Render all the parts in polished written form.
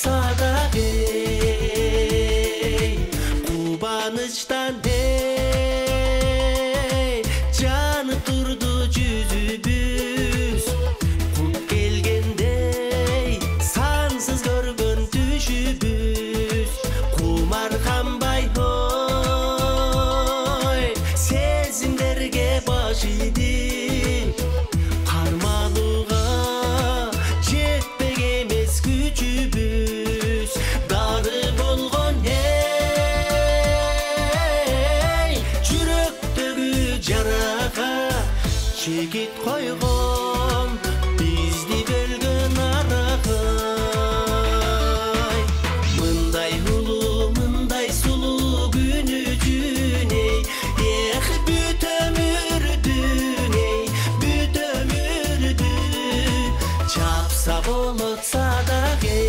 болотса дагы кубанычтан жанып турду жүзүбүз кут келгендей сансыз көргөн түшүбүз кумарганбай ой сезимдерге баш ийдим карманууга жетпек эмес күчүбүз дары болгон жүрөктөгү жарага чекит койгон бизди бөлгөн арагай мындай улуу мындай сулуу күн үчүн эх бүт өмүрдү чапса болотса дагы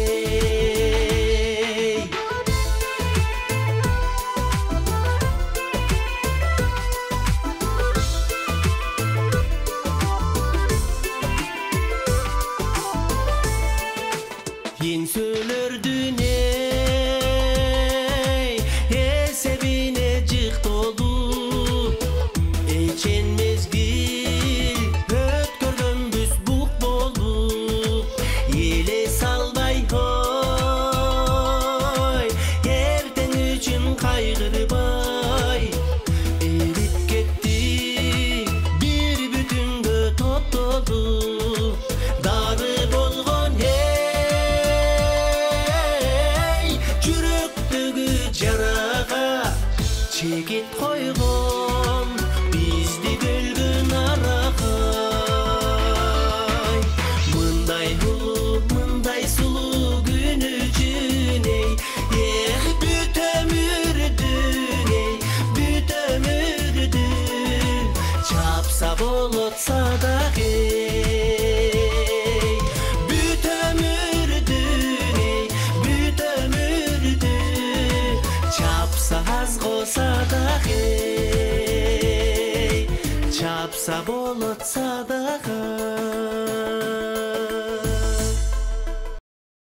Еңсөлөрдүн эсебине жык толуп эчен мезгил өткөргөнбүз бук болуп элес албай ой эртең үчүн кайгырбай эрип кеттик бир бүтүнгө топтолуп дары болгон жүрөктөгү жарага чекит койгон бизди бөлгөн арагай мындай улуу мындай сулуу күн үчүн эх бүт өмүрдү чапса болотса дагы бүт өмүрдү чапса аз болса дагы чапса болотса дагы